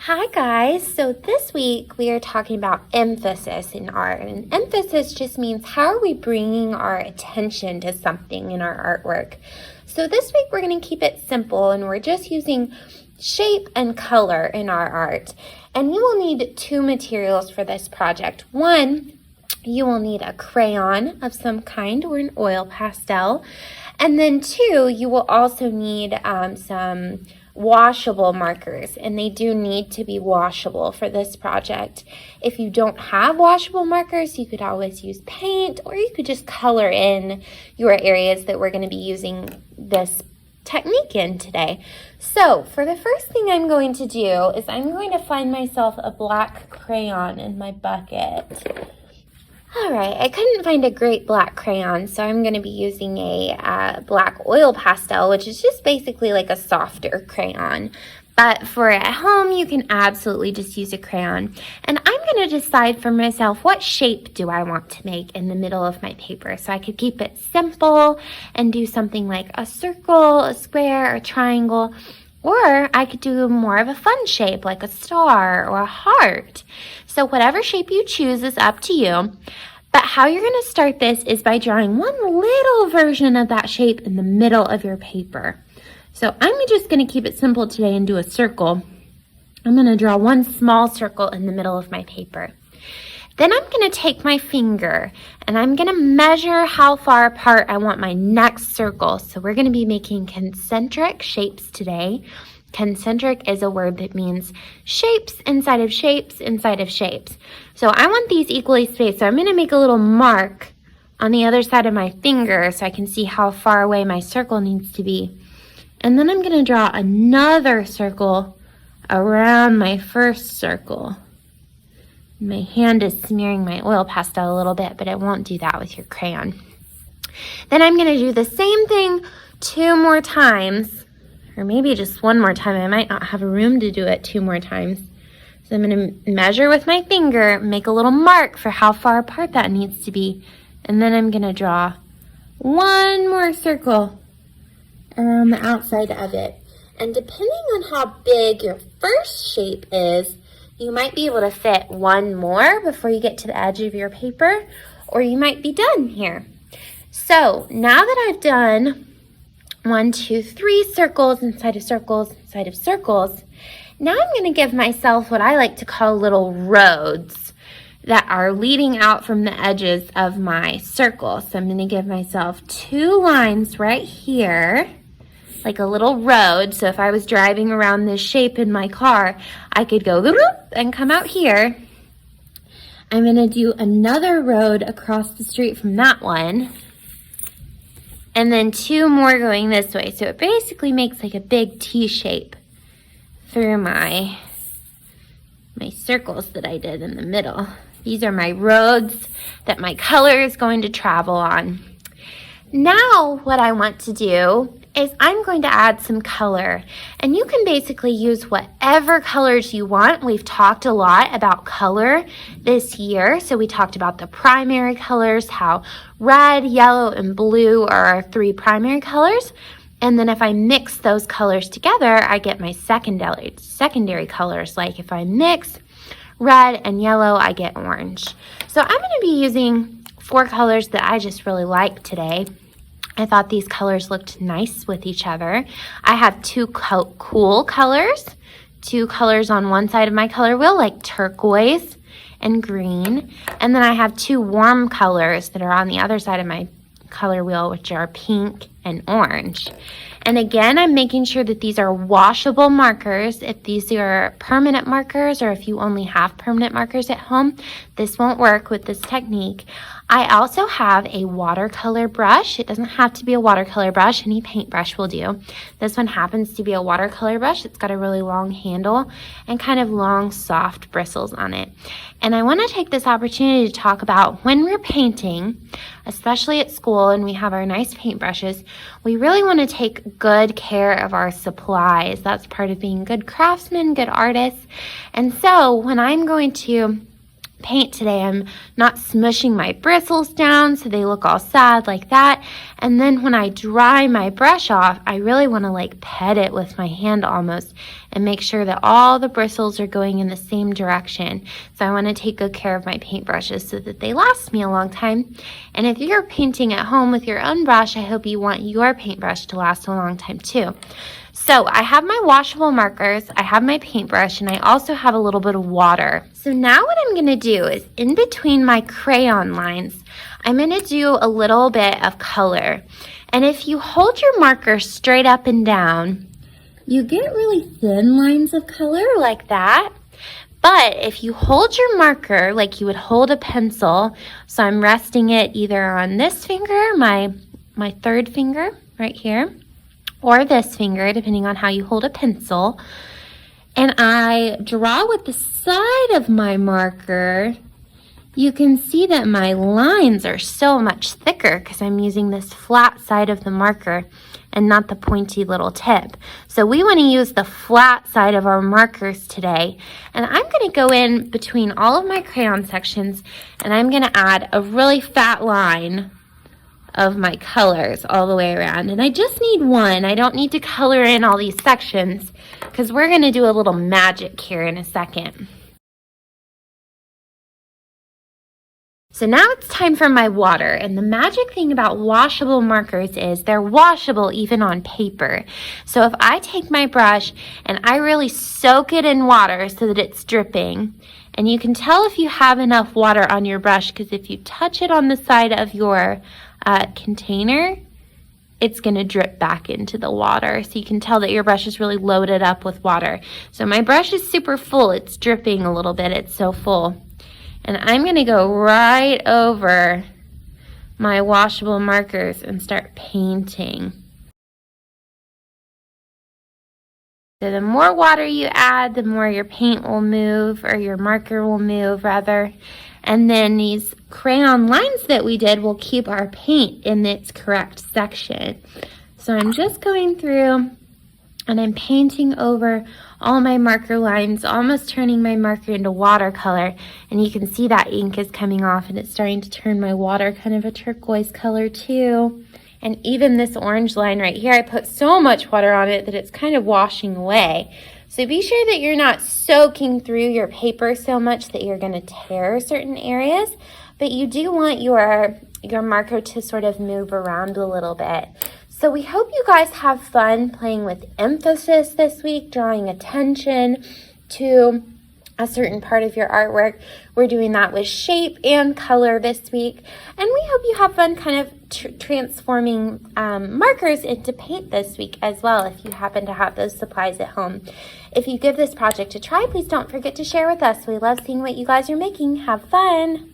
Hi guys, so this week we are talking about emphasis in art, and emphasis just means how are we bringing our attention to something in our artwork. So this week we're going to keep it simple and we're just using shape and color in our art. And you will need two materials for this project. One, you will need a crayon of some kind or an oil pastel. And then two, you will also need some washable markers, and they do need to be washable for this project. If you don't have washable markers, you could always use paint, or you could just color in your areas that we're going to be using this technique in today. So for the first thing I'm going to do is I'm going to find myself a black crayon in my bucket. All right, I couldn't find a great black crayon, so I'm going to be using a black oil pastel, which is just basically like a softer crayon. But for at home, you can absolutely just use a crayon. And I'm going to decide for myself what shape do I want to make in the middle of my paper. So I could keep it simple and do something like a circle, a square, a triangle. Or I could do more of a fun shape like a star or a heart. So whatever shape you choose is up to you. But how you're going to start this is by drawing one little version of that shape in the middle of your paper. So I'm just going to keep it simple today and do a circle. I'm going to draw one small circle in the middle of my paper. Then I'm going to take my finger and I'm going to measure how far apart I want my next circle. So we're going to be making concentric shapes today. Concentric is a word that means shapes inside of shapes inside of shapes. So I want these equally spaced. So I'm going to make a little mark on the other side of my finger so I can see how far away my circle needs to be. And then I'm going to draw another circle around my first circle. My hand is smearing my oil pastel a little bit, but it won't do that with your crayon. Then I'm going to do the same thing 2 more times, or maybe just 1 more time. I might not have room to do it 2 more times. So I'm going to measure with my finger, make a little mark for how far apart that needs to be, and then I'm going to draw 1 more circle around the outside of it. And depending on how big your first shape is, you might be able to fit 1 more before you get to the edge of your paper, or you might be done here. So now that I've done 1, 2, 3 circles inside of circles inside of circles, now I'm going to give myself what I like to call little roads that are leading out from the edges of my circle. So I'm going to give myself 2 lines right here, like a little road. So if I was driving around this shape in my car, I could go and come out here. I'm going to do another road across the street from that one. And then 2 more going this way. So it basically makes like a big T shape through my circles that I did in the middle. These are my roads that my color is going to travel on. Now what I want to do is I'm going to add some color, and you can basically use whatever colors you want. We've talked a lot about color this year. So we talked about the primary colors, how red, yellow, and blue are our 3 primary colors. And then if I mix those colors together, I get my secondary colors. Like if I mix red and yellow, I get orange. So I'm going to be using 4 colors that I just really like today. I thought these colors looked nice with each other. I have 2 cool colors, 2 colors on one side of my color wheel, like turquoise and green. And then I have 2 warm colors that are on the other side of my color wheel, which are pink and orange. And again, I'm making sure that these are washable markers. If these are permanent markers, or if you only have permanent markers at home, this won't work with this technique. I also have a watercolor brush. It doesn't have to be a watercolor brush. Any paintbrush will do. This one happens to be a watercolor brush. It's got a really long handle and kind of long, soft bristles on it. And I want to take this opportunity to talk about when we're painting, especially at school and we have our nice paintbrushes, we really want to take good care of our supplies. That's part of being good craftsmen, good artists. And so when I'm going to paint today, I'm not smushing my bristles down so they look all sad like that. And then when I dry my brush off, I really want to like pet it with my hand almost and make sure that all the bristles are going in the same direction. So I want to take good care of my paintbrushes so that they last me a long time. And if you're painting at home with your own brush, I hope you want your paintbrush to last a long time too. So I have my washable markers, I have my paintbrush, and I also have a little bit of water. So now what I'm going to do is in between my crayon lines, I'm going to do a little bit of color. And if you hold your marker straight up and down, you get really thin lines of color like that. But if you hold your marker like you would hold a pencil, so I'm resting it either on this finger, my third finger right here, or this finger, depending on how you hold a pencil, and I draw with the side of my marker, you can see that my lines are so much thicker because I'm using this flat side of the marker and not the pointy little tip. So we want to use the flat side of our markers today. And I'm going to go in between all of my crayon sections and I'm going to add a really fat line of my colors all the way around. And I just need one. I don't need to color in all these sections because we're going to do a little magic here in a second. So now it's time for my water, and the magic thing about washable markers is they're washable even on paper. So if I take my brush and I really soak it in water so that it's dripping, and you can tell if you have enough water on your brush because if you touch it on the side of your container, it's going to drip back into the water. So you can tell that your brush is really loaded up with water. So my brush is super full. It's dripping a little bit. It's so full. And I'm going to go right over my washable markers and start painting. So the more water you add, the more your paint will move, or your marker will move rather. And then these crayon lines that we did will keep our paint in its correct section. So I'm just going through and I'm painting over all my marker lines, almost turning my marker into watercolor. And you can see that ink is coming off and it's starting to turn my water kind of a turquoise color too. And even this orange line right here, I put so much water on it that it's kind of washing away. So be sure that you're not soaking through your paper so much that you're going to tear certain areas, but you do want your marker to sort of move around a little bit. So we hope you guys have fun playing with emphasis this week, drawing attention to a certain part of your artwork. We're doing that with shape and color this week. And we hope you have fun kind of transforming markers into paint this week as well, if you happen to have those supplies at home. If you give this project a try, please don't forget to share with us. We love seeing what you guys are making. Have fun!